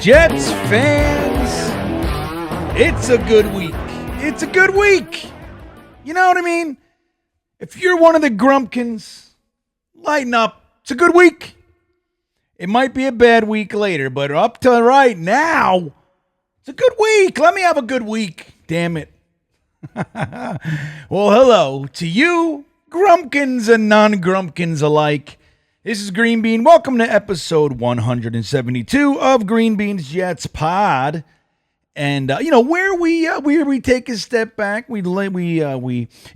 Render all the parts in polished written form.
Jets fans, it's a good week. It's a good week. You know what I mean? If you're one of the grumpkins, lighten up. It's a good week. It might be a bad week later, but up to right now, it's a good week. Let me have a good week. Damn it. Well, hello to you, grumpkins and non-grumpkins alike. This is Green Bean. Welcome to episode 172 of GreenBean's Jets Pod. And where we take a step back, we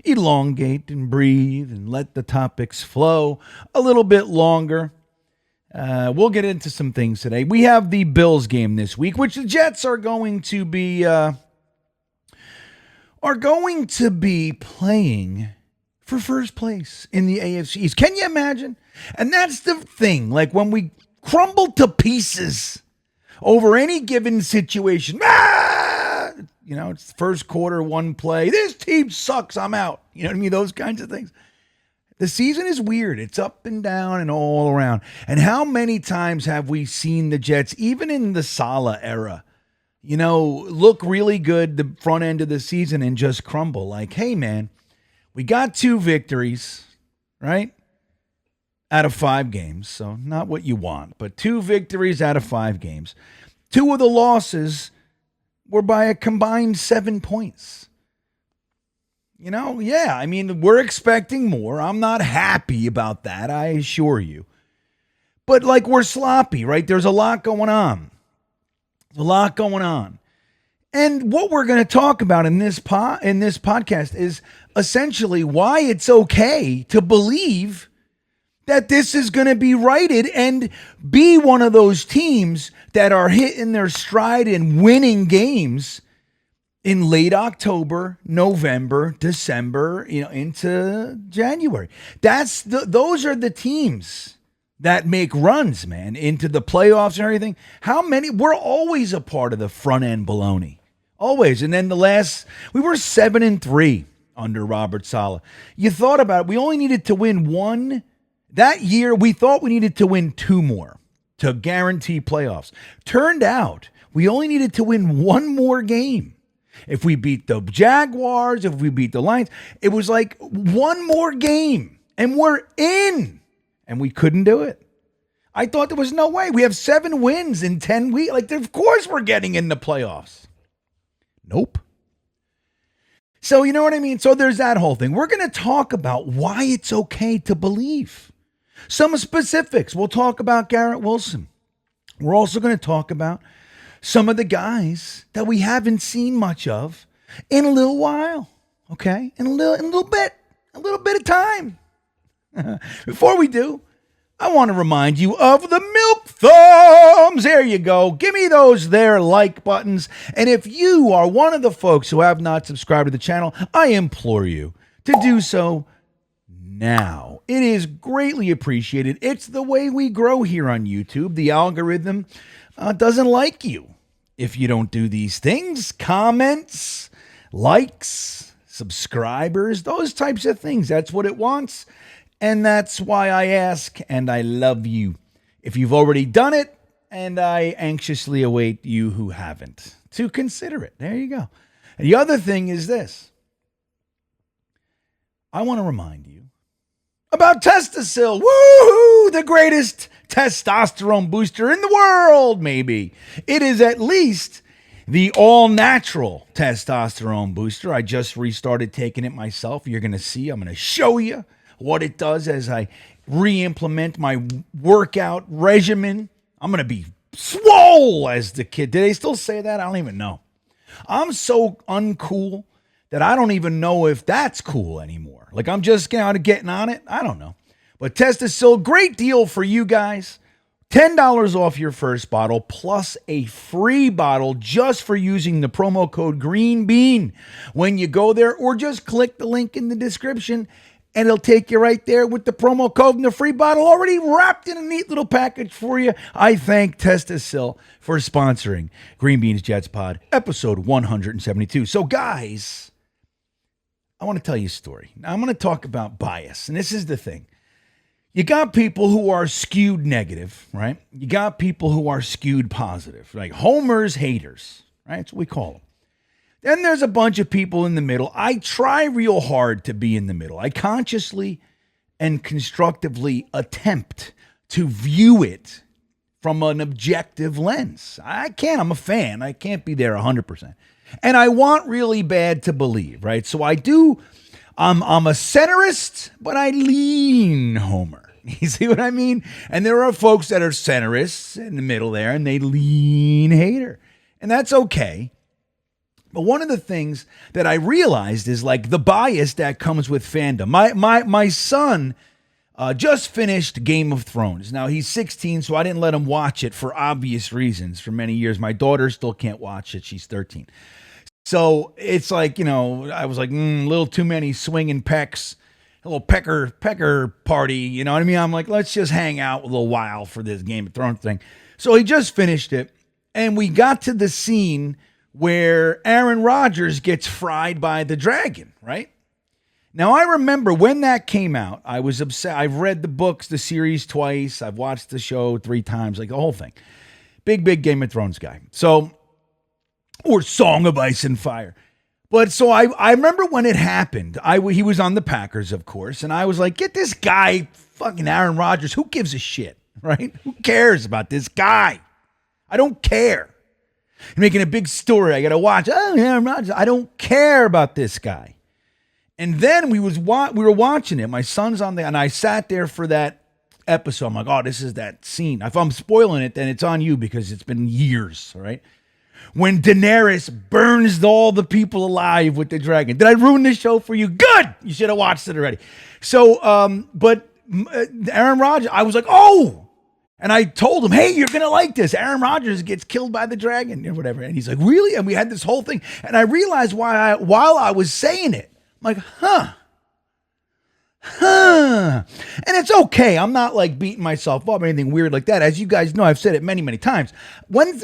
elongate and breathe and let the topics flow a little bit longer. We'll get into some things today. We have the Bills game this week, which the Jets are going to be playing for first place in the AFC East. Can you imagine? And that's the thing. Like when we crumble to pieces over any given situation, it's the first quarter, one play. This team sucks. I'm out. You know what I mean? Those kinds of things. The season is weird. It's up and down and all around. And how many times have we seen the Jets, even in the Saleh era, look really good the front end of the season and just crumble? Like, hey, man, we got 2 victories, right? Out of 5 games. So not what you want, but 2 victories out of 5 games. 2 of the losses were by a combined 7 points. We're expecting more. I'm not happy about that, I assure you. But we're sloppy, right? There's a lot going on. And what we're going to talk about in this podcast is essentially why it's okay to believe that this is going to be righted and be one of those teams that are hitting their stride and winning games in late October, November, December, into January. Those are the teams that make runs, man, into the playoffs and everything. We're always a part of the front end baloney. Always. And then we were 7-3 under Robert Saleh. You thought about it. We only needed to win 1. That year, we thought we needed to win 2 more to guarantee playoffs. Turned out, we only needed to win 1 more game. If we beat the Jaguars, if we beat the Lions, it was like 1 more game, and we're in. And we couldn't do it. I thought there was no way. We have 7 wins in 10 weeks. Of course we're getting in the playoffs. Nope. So, you know what I mean? So there's that whole thing. We're going to talk about why it's okay to believe. Some specifics. We'll talk about Garrett Wilson. We're also going to talk about some of the guys that we haven't seen much of in a little while. Okay? In a little bit of time. Before we do, I want to remind you of the milk thumbs. There you go. Give me those there like buttons. And if you are one of the folks who have not subscribed to the channel, I implore you to do so now. It is greatly appreciated. It's the way we grow here on YouTube. The algorithm doesn't like you if you don't do these things. Comments, likes, subscribers, those types of things. That's what it wants. And that's why I ask, and I love you if you've already done it, and I anxiously await you who haven't to consider it. There you go. And the other thing is this. I want to remind you about Testa Sil. Woohoo! The greatest testosterone booster in the world, maybe. It is at least the all-natural testosterone booster. I just restarted taking it myself. You're going to see. I'm going to show you what it does as I re-implement my workout regimen. I'm going to be swole as the kid. Did they still say that? I don't even know. I'm so uncool that I don't even know if that's cool anymore. I'm just getting on it. I don't know. But Testa Sil, great deal for you guys. $10 off your first bottle plus a free bottle just for using the promo code GreenBean when you go there, or just click the link in the description and it'll take you right there with the promo code and the free bottle already wrapped in a neat little package for you. I thank Testa Sil for sponsoring GreenBean's Jets Pod, episode 172. So, guys, I want to tell you a story. Now, I'm going to talk about bias, and this is the thing. You got people who are skewed negative, right? You got people who are skewed positive, like homers, haters, right? That's what we call them. Then there's a bunch of people in the middle. I try real hard to be in the middle. I consciously and constructively attempt to view it from an objective lens. I can't. I'm a fan. I can't be there 100%. And I want really bad to believe, right? So I do. I'm a centerist, but I lean homer. You see what I mean? And there are folks that are centerists in the middle there, and they lean hater. And that's okay. But one of the things that I realized is like the bias that comes with fandom. My son just finished Game of Thrones. Now, he's 16, so I didn't let him watch it for obvious reasons for many years. My daughter still can't watch it. She's 13. So it's like, I was like, a little too many swinging pecks, a little pecker party. You know what I mean? I'm like, let's just hang out a little while for this Game of Thrones thing. So he just finished it, and we got to the scene where Aaron Rodgers gets fried by the dragon, right? Now, I remember when that came out, I was upset. I've read the books, the series twice. I've watched the show 3 times, like the whole thing. Big Game of Thrones guy. So, or Song of Ice and Fire. But so I remember when it happened, he was on the Packers, of course, and I was like, get this guy, fucking Aaron Rodgers. Who gives a shit, right? Who cares about this guy? I don't care. You're making a big story. I got to watch. Oh, Aaron Rodgers. I don't care about this guy. And then we were watching it. My son's on there, and I sat there for that episode. I'm like, oh, this is that scene. If I'm spoiling it, then it's on you because it's been years, all right? When Daenerys burns all the people alive with the dragon. Did I ruin the show for you? Good! You should have watched it already. So, but Aaron Rodgers, I was like, oh! And I told him, hey, you're going to like this. Aaron Rodgers gets killed by the dragon or whatever. And he's like, really? And we had this whole thing. And I realized while I was saying it, I'm like, huh. And it's okay. I'm not like beating myself up or anything weird like that. As you guys know, I've said it many, many times. When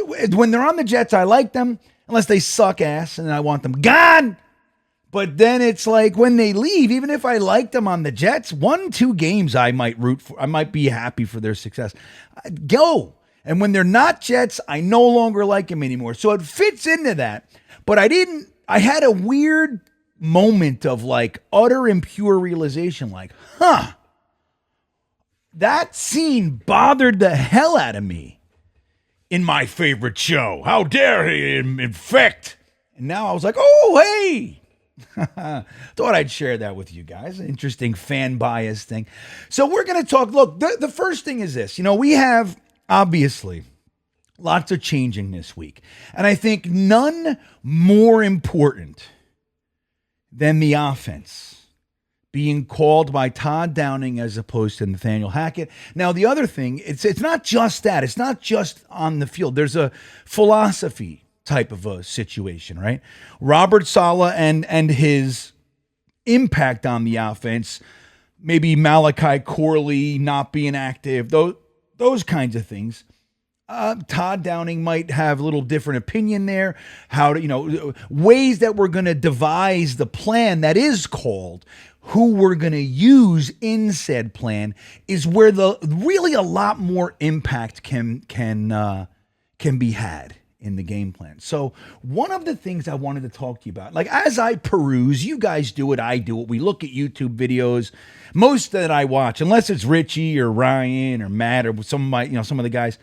they're on the Jets, I like them unless they suck ass and I want them gone. But then it's like when they leave, even if I like them on the Jets, 1-2 games I might root for. I might be happy for their success. Go. And when they're not Jets, I no longer like them anymore. So it fits into that. But I had a weird moment of like utter impure realization, like, that scene bothered the hell out of me in my favorite show. How dare he infect? And now I was like, oh, hey. Thought I'd share that with you guys. An interesting fan bias thing. So we're going to talk. Look, the first thing is this. We have obviously lots of changing this week. And I think none more important than the offense being called by Todd Downing as opposed to Nathaniel Hackett. Now, the other thing, it's not just that. It's not just on the field. There's a philosophy type of a situation, right? Robert Saleh and his impact on the offense, maybe Malachi Corley not being active, those kinds of things. Todd Downing might have a little different opinion there. How to, ways that we're going to devise the plan that is called, who we're going to use in said plan is where really a lot more impact can be had in the game plan. So one of the things I wanted to talk to you about, like as I peruse, you guys do it, I do it. We look at YouTube videos, most that I watch, unless it's Richie or Ryan or Matt or some of the guys.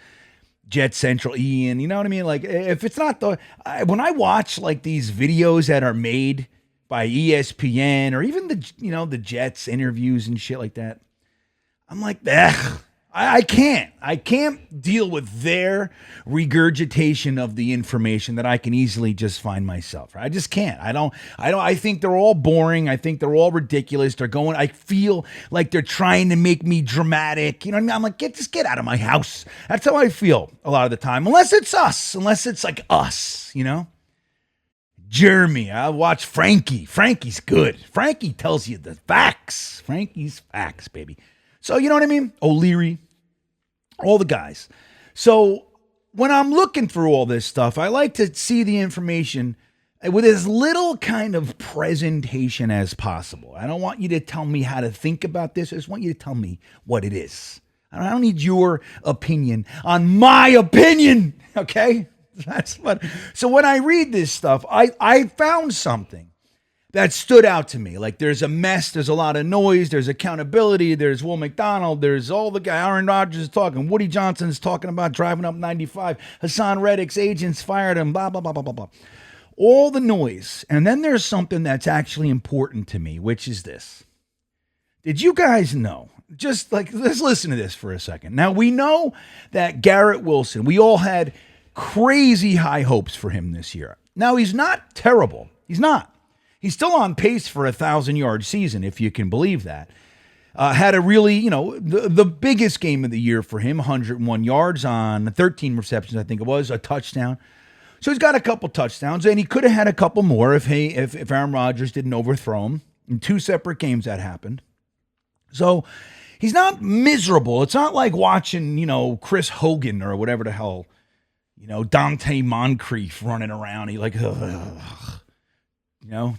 Jet Central, Ian, you know what I mean? Like if it's not when I watch like these videos that are made by ESPN or even the Jets interviews and shit like that, I'm like, I can't deal with their regurgitation of the information that I can easily just find myself. Right? I just can't. I think they're all boring. I think they're all ridiculous. I feel like they're trying to make me dramatic. You know what I mean? I'm like, just get out of my house. That's how I feel a lot of the time. Unless it's like us, Jeremy, I watch Frankie. Frankie's good. Frankie tells you the facts. Frankie's facts, baby. So you know what I mean? O'Leary, all the guys. So when I'm looking through all this stuff, I like to see the information with as little kind of presentation as possible. I don't want you to tell me how to think about this. I just want you to tell me what it is. I don't need your opinion on my opinion, okay? That's what. So when I read this stuff, I found something that stood out to me. Like, there's a mess, there's a lot of noise, there's accountability, there's Will McDonald, there's all the guy, Aaron Rodgers is talking, Woody Johnson's talking about driving up 95, Hassan Reddick's agents fired him, blah, blah, blah, blah, blah, blah. All the noise. And then there's something that's actually important to me, which is this. Did you guys know? Just like, let's listen to this for a second. Now, we know that Garrett Wilson, we all had crazy high hopes for him this year. Now, he's not terrible. He's not. He's still on pace for a 1,000-yard season, if you can believe that. Had a really, the biggest game of the year for him, 101 yards on 13 receptions, I think it was, a touchdown. So he's got a couple touchdowns, and he could have had a couple more if Aaron Rodgers didn't overthrow him. In 2 separate games that happened. So he's not miserable. It's not like watching, Chris Hogan or whatever the hell, Dante Moncrief running around. He like,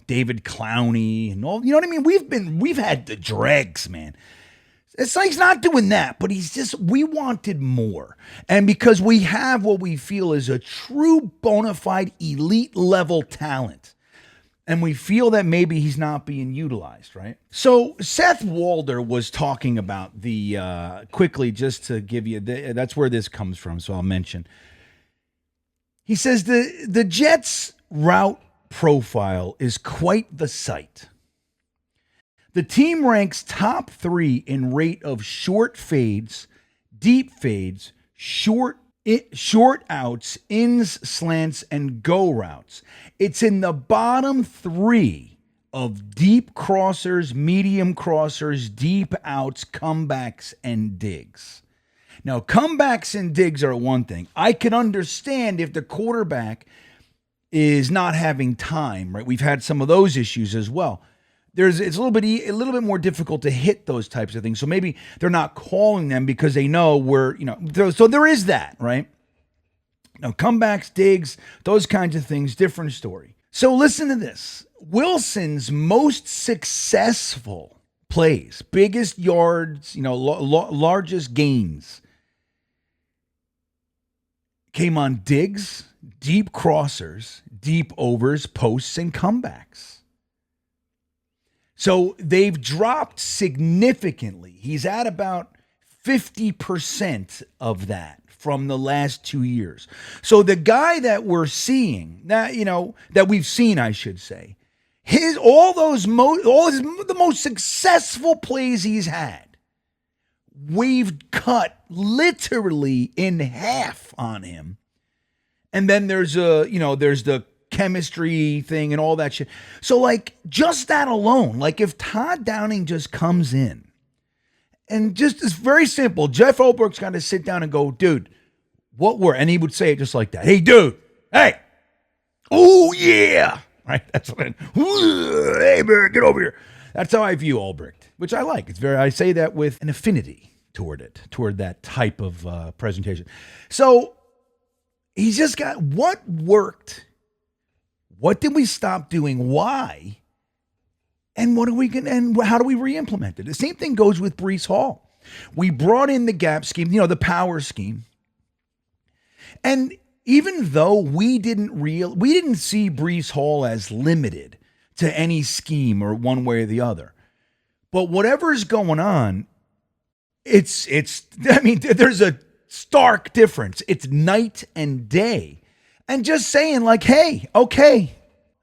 David Clowney and all, you know what I mean? We've had the dregs, man. It's like he's not doing that, but we wanted more. And because we have what we feel is a true bona fide elite level talent. And we feel that maybe he's not being utilized, right? So Seth Walder was talking about quickly, just to give you, that's where this comes from, so I'll mention. He says the Jets' route profile is quite the sight. The team ranks top 3 in rate of short fades, deep fades, short outs, ins, slants, and go routes. It's in the bottom 3 of deep crossers, medium crossers, deep outs, comebacks, and digs. Now, comebacks and digs are one thing. I can understand if the quarterback is not having time, right? We've had some of those issues as well. It's a little bit more difficult to hit those types of things. So maybe they're not calling them because they know so there is that, right? Now, comebacks, digs, those kinds of things, different story. So listen to this. Wilson's most successful plays, biggest yards, largest gains came on digs, deep crossers, deep overs, posts, and comebacks. So they've dropped significantly. He's at about 50% of that from the last 2 years. So the guy that we're seeing, that we've seen, I should say, the most successful plays he's had, we've cut literally in half on him. And then there's the chemistry thing and all that shit. So just that alone, if Todd Downing just comes in and just it's very simple, Jeff Olberg's got to sit down and go, dude, and he would say it just like that. Hey, dude, hey, oh yeah. Right. That's what hey man, get over here. That's how I view Albrecht, which I like. I say that with an affinity toward that type of presentation. So he's just got what worked. What did we stop doing? Why? And how do we re-implement it? The same thing goes with Breece Hall. We brought in the gap scheme, the power scheme. And even though we didn't see Breece Hall as limited to any scheme or one way or the other. But whatever's going on, there's a stark difference. It's night and day. And just saying hey, okay,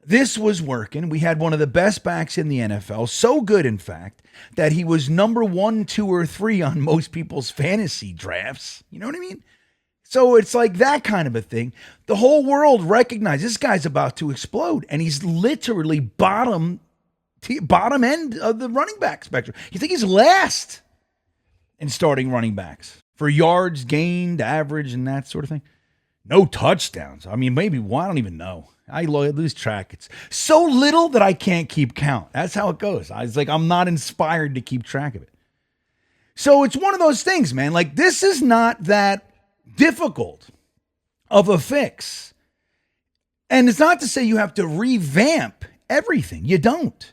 this was working. We had one of the best backs in the NFL. So good, in fact, that he was number 1, 2, or 3 on most people's fantasy drafts. You know what I mean? So it's like that kind of a thing. The whole world recognizes this guy's about to explode. And he's literally bottom end of the running back spectrum. You think he's last in starting running backs for yards gained, average, and that sort of thing? No touchdowns. I mean, maybe one. I don't even know. I lose track. It's so little that I can't keep count. That's how it goes. I'm not inspired to keep track of it. So it's one of those things, man. This is not that difficult of a fix. And it's not to say you have to revamp everything. You don't.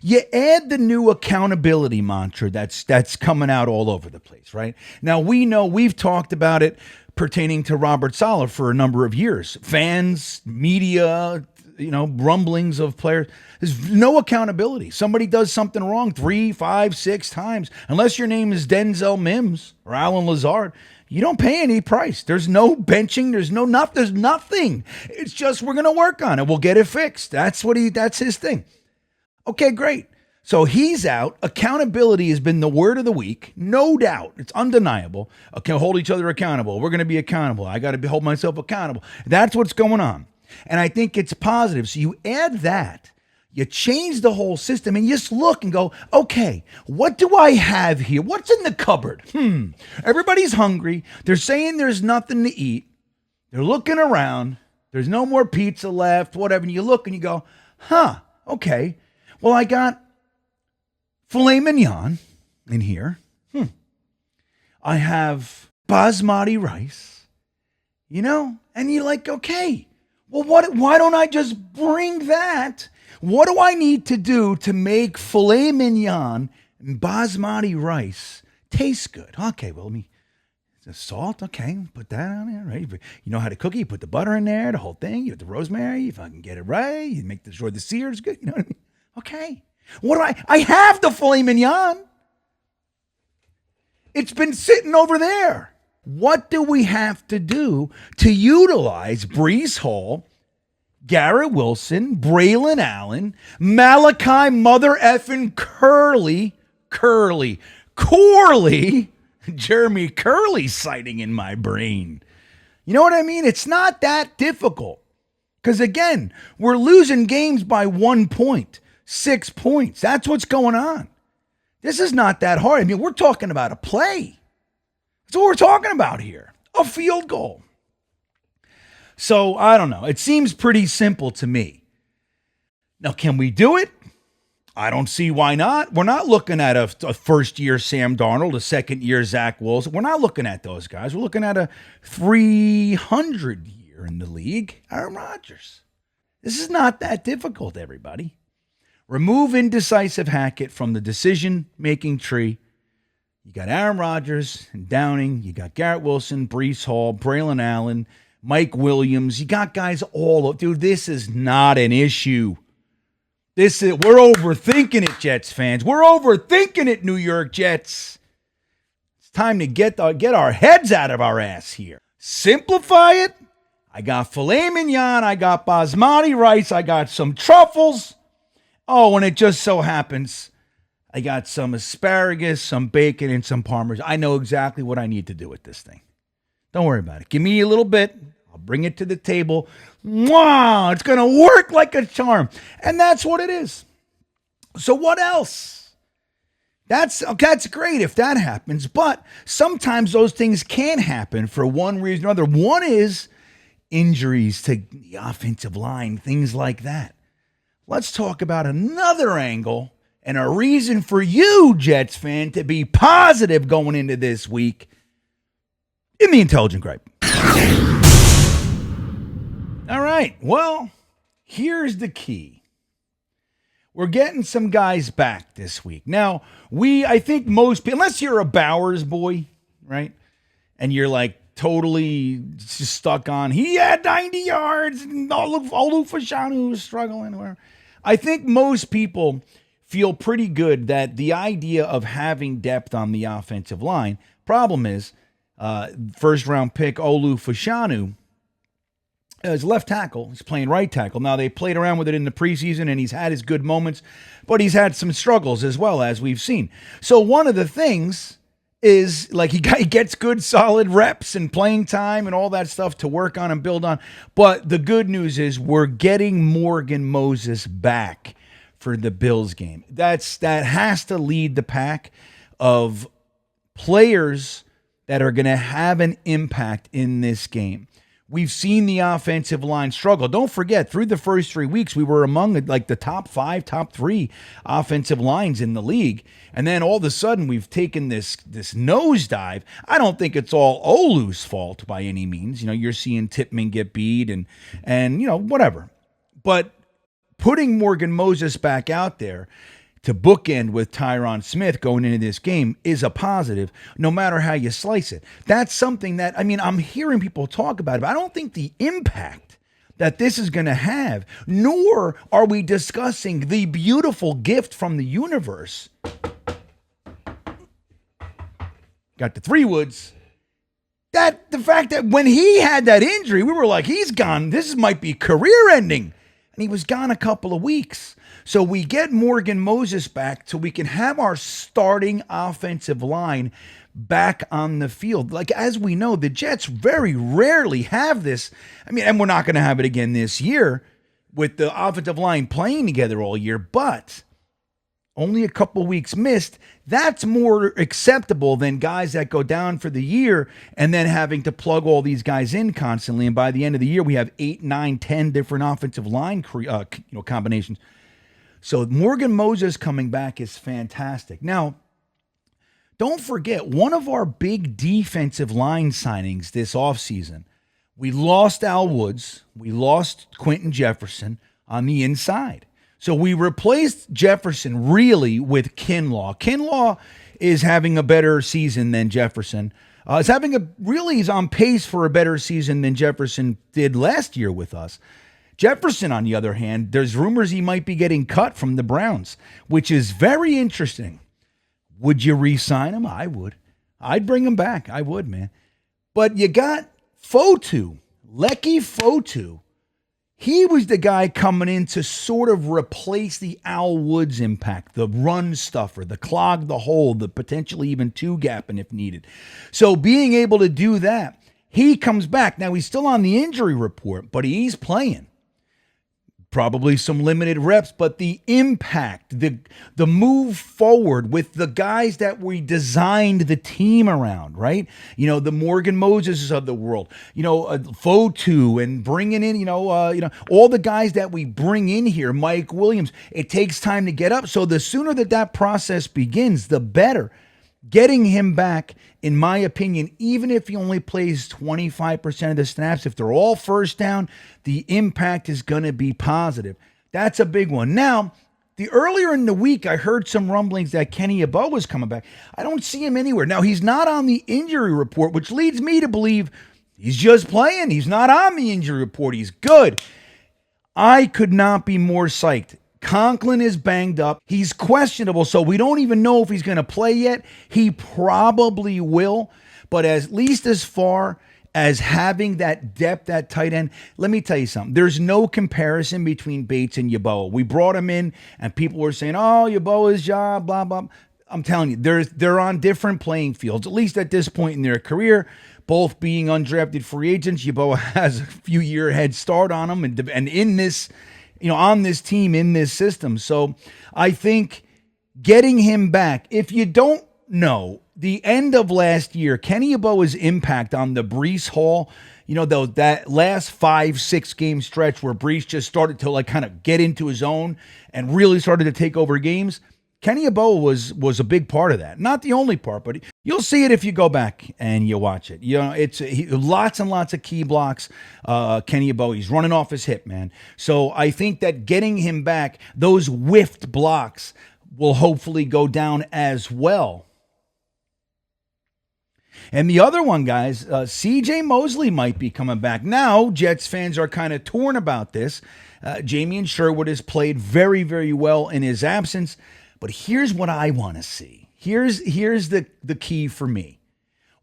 You add the new accountability mantra that's coming out all over the place, right? Now, we know we've talked about it pertaining to Robert Saleh for a number of years. Fans, media, rumblings of players. There's no accountability. Somebody does something wrong 3, 5, 6 times. Unless your name is Denzel Mims or Alan Lazard, you don't pay any price. There's no benching. There's nothing. It's just, we're going to work on it. We'll get it fixed. That's his thing. Okay, great. So he's out. Accountability has been the word of the week. No doubt. It's undeniable. Okay, hold each other accountable. We're going to be accountable. I got to hold myself accountable. That's what's going on. And I think it's positive. So you add that, you change the whole system, and you just look and go, okay, what do I have here? What's in the cupboard? Everybody's hungry. They're saying there's nothing to eat. They're looking around. There's no more pizza left, whatever. And you look and you go, okay. Well, I got filet mignon in here. I have basmati rice, and you're like, okay, well, why don't I just bring that? What do I need to do to make filet mignon and basmati rice taste good? Okay, well, the salt, okay, put that on there, right? You know how to cook it, you put the butter in there, the whole thing, you have the rosemary, if I can get it right, you make sure the sear is good, you know what I mean? Okay. What do I have the filet mignon. It's been sitting over there. What do we have to do to utilize Breece Hall, Garrett Wilson, Braylon Allen, Malachi mother effing Corley, Jeremy Curley sighting in my brain. You know what I mean? It's not that difficult. Because again, we're losing games by 1 point. 6 points. That's what's going on. This is not that hard. I mean, we're talking about a play. That's what we're talking about here. A field goal. So, I don't know. It seems pretty simple to me. Now, can we do it? I don't see why not. We're not looking at a first-year Sam Darnold, a second-year Zach Wilson. We're not looking at those guys. We're looking at a 300-year in the league, Aaron Rodgers. This is not that difficult, everybody. Remove indecisive Hackett from the decision-making tree. You got Aaron Rodgers and Downing. You got Garrett Wilson, Breece Hall, Braylon Allen, Mike Williams. You got guys all over. Dude, this is not an issue. We're overthinking it, Jets fans. We're overthinking it, New York Jets. It's time to get our heads out of our ass here. Simplify it. I got filet mignon. I got basmati rice. I got some truffles. Oh, and it just so happens I got some asparagus, some bacon, and some parmesan. I know exactly what I need to do with this thing. Don't worry about it. Give me a little bit. I'll bring it to the table. Wow, it's going to work like a charm. And that's what it is. So what else? That's great if that happens. But sometimes those things can happen for one reason or another. One is injuries to the offensive line, things like that. Let's talk about another angle and a reason for you, Jets fan, to be positive going into this week in the Intelligent Gripe. All right, well, here's the key. We're getting some guys back this week. Now, I think most people, unless you're a Bowers boy, right, and you're like totally just stuck on, he had 90 yards, and Olu Fashanu was struggling. I think most people feel pretty good that the idea of having depth on the offensive line, problem is, first-round pick Olu Fashanu is left tackle. He's playing right tackle. Now, they played around with it in the preseason, and he's had his good moments, but he's had some struggles as well, as we've seen. So one of the things is, like, he gets good, solid reps and playing time and all that stuff to work on and build on. But the good news is we're getting Morgan Moses back for the Bills game. That has to lead the pack of players that are going to have an impact in this game. We've seen the offensive line struggle. Don't forget, through the first 3 weeks, we were among like the top 5, top 3 offensive lines in the league. And then all of a sudden, we've taken this nosedive. I don't think it's all Olu's fault by any means. You're seeing Tippmann get beat and whatever. But putting Morgan Moses back out there to bookend with Tyron Smith going into this game is a positive, no matter how you slice it. That's something that, I'm hearing people talk about it, but I don't think the impact that this is going to have, nor are we discussing the beautiful gift from the universe. Got the 3 woods. That the fact that when he had that injury, we were like, he's gone. This might be career ending. And he was gone a couple of weeks. So we get Morgan Moses back so we can have our starting offensive line back on the field. Like, as we know, the Jets very rarely have this. And we're not going to have it again this year with the offensive line playing together all year, but only a couple weeks missed. That's more acceptable than guys that go down for the year and then having to plug all these guys in constantly. And by the end of the year, we have 8, 9, 10 different offensive line combinations. So Morgan Moses coming back is fantastic. Now, don't forget, one of our big defensive line signings this offseason, we lost Al Woods, we lost Quentin Jefferson on the inside. So we replaced Jefferson really with Kinlaw. Kinlaw is having a better season than Jefferson. He's on pace for a better season than Jefferson did last year with us. Jefferson, on the other hand, there's rumors he might be getting cut from the Browns, which is very interesting. Would you re-sign him? I would. I'd bring him back. I would, man. But you got Fotu, Lecky Fotu. He was the guy coming in to sort of replace the Al Woods impact, the run stuffer, the clog the hole, the potentially even 2-gapping if needed. So being able to do that, he comes back. Now, he's still on the injury report, but he's playing. Probably some limited reps, but the impact, the move forward with the guys that we designed the team around, right? The Morgan Moses of the world, Fotu, and bringing in, all the guys that we bring in here, Mike Williams. It takes time to get up. So the sooner that process begins, the better. Getting him back, in my opinion, even if he only plays 25% of the snaps, if they're all first down, the impact is going to be positive. That's a big one. Now, earlier in the week, I heard some rumblings that Kenny Yeboah was coming back. I don't see him anywhere. Now, he's not on the injury report, which leads me to believe he's just playing. He's not on the injury report. He's good. I could not be more psyched. Conklin is banged up. He's questionable, so we don't even know if he's going to play yet. He probably will, but at least as far as having that depth at tight end, let me tell you something. There's no comparison between Bates and Yeboah. We brought him in, and people were saying, oh, Yeboah's job, blah, blah. I'm telling you, they're on different playing fields, at least at this point in their career, both being undrafted free agents. Yeboah has a few year head start on them, and in this, on this team, in this system. So I think getting him back, if you don't know, the end of last year, Kenny Yeboah's impact on the Breece Hall, that last 5-6 game stretch where Breece just started to kind of get into his own and really started to take over games, Kenny Yeboah was a big part of that. Not the only part, but you'll see it if you go back and you watch it. It's lots and lots of key blocks. Kenny Yeboah, he's running off his hip, man. So I think that getting him back, those whiffed blocks will hopefully go down as well. And the other one, guys, CJ Mosley might be coming back. Now, Jets fans are kind of torn about this. Jamien Sherwood has played very, very well in his absence. But here's what I want to see. Here's the key for me.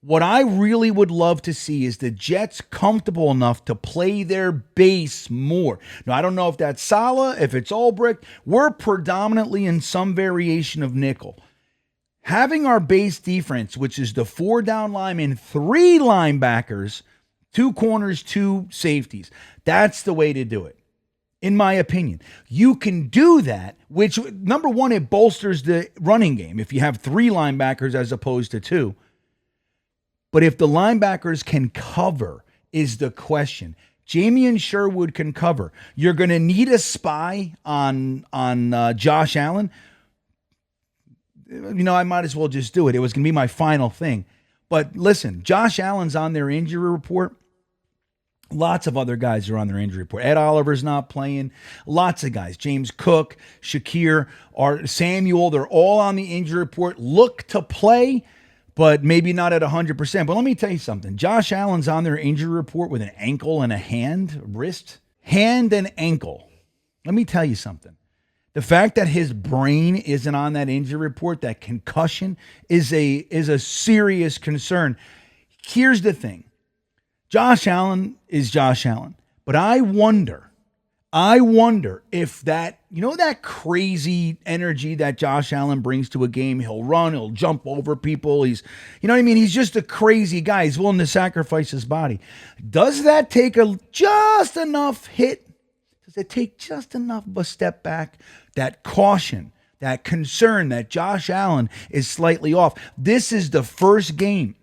What I really would love to see is the Jets comfortable enough to play their base more. Now, I don't know if that's Saleh, if it's Ulbrich. We're predominantly in some variation of nickel. Having our base defense, which is the 4 down linemen, 3 linebackers, 2 corners, 2 safeties, that's the way to do it. In my opinion, you can do that, which, number one, it bolsters the running game if you have 3 linebackers as opposed to 2. But if the linebackers can cover is the question. Jamie and Sherwood can cover. You're going to need a spy on Josh Allen. I might as well just do it. It was going to be my final thing. But listen, Josh Allen's on their injury report. Lots of other guys are on their injury report. Ed Oliver's not playing. Lots of guys. James Cook, Shakir, Samuel, they're all on the injury report. Look to play, but maybe not at 100%. But let me tell you something. Josh Allen's on their injury report with an ankle and a wrist. Hand and ankle. Let me tell you something. The fact that his brain isn't on that injury report, that concussion, is a serious concern. Here's the thing. Josh Allen is Josh Allen. But I wonder if that crazy energy that Josh Allen brings to a game, he'll run, he'll jump over people. He's just a crazy guy. He's willing to sacrifice his body. Does that take just enough hit? Does it take just enough of a step back? That caution, that concern that Josh Allen is slightly off. This is the first game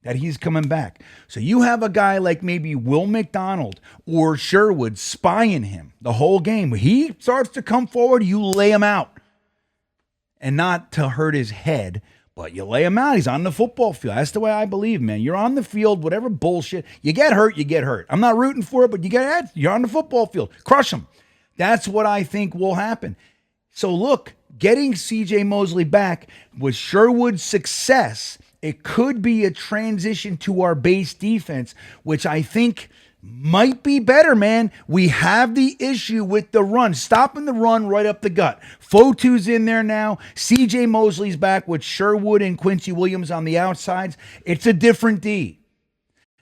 that he's coming back. So you have a guy like maybe Will McDonald or Sherwood spying him the whole game. He starts to come forward, you lay him out. And not to hurt his head, but you lay him out. He's on the football field. That's the way I believe, man. You're on the field, whatever bullshit. You get hurt, you get hurt. I'm not rooting for it, but you're on the football field. Crush him. That's what I think will happen. So look, getting CJ Mosley back with Sherwood's success, it could be a transition to our base defense, which I think might be better, man. We have the issue with the run, stopping the run right up the gut. Fotu's in there now. CJ Mosley's back with Sherwood and Quincy Williams on the outsides. It's a different D.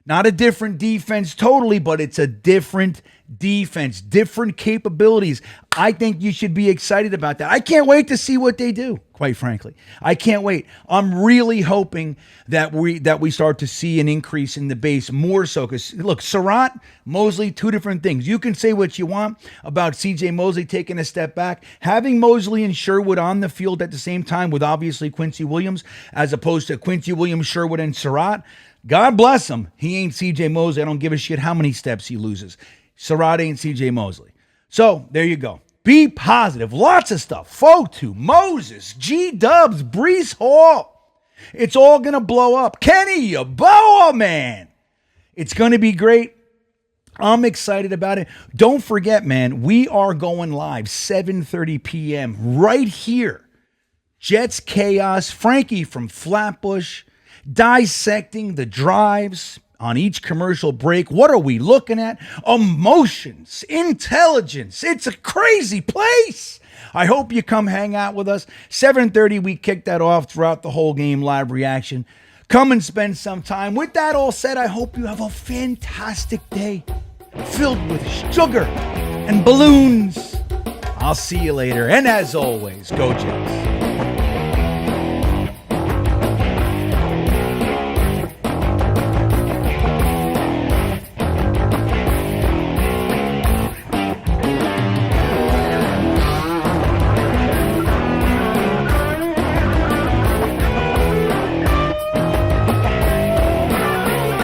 Not a different defense totally, but it's a different defense, different capabilities. I think you should be excited about that. I can't wait to see what they do, quite frankly. I can't wait. I'm really hoping that we start to see an increase in the base more so. Because, look, Surratt, Mosley, two different things. You can say what you want about CJ Mosley taking a step back. Having Mosley and Sherwood on the field at the same time with obviously Quincy Williams, as opposed to Quincy Williams, Sherwood, and Surratt, God bless him. He ain't CJ Mosley. I don't give a shit how many steps he loses. Surratt ain't CJ Mosley. So there you go. Be positive. Lots of stuff. Fotu, Moses, G-Dubs, Breece Hall. It's all going to blow up. Kenny Yeboah, man. It's going to be great. I'm excited about it. Don't forget, man, we are going live 7:30 p.m. right here. Jets Chaos. Frankie from Flatbush dissecting the drives on each commercial break. What are we looking at? Emotions, intelligence. It's a crazy place. I hope you come hang out with us. 7:30, we kick that off throughout the whole game, live reaction. Come and spend some time. With that all said, I hope you have a fantastic day filled with sugar and balloons. I'll see you later. And as always, go Jets.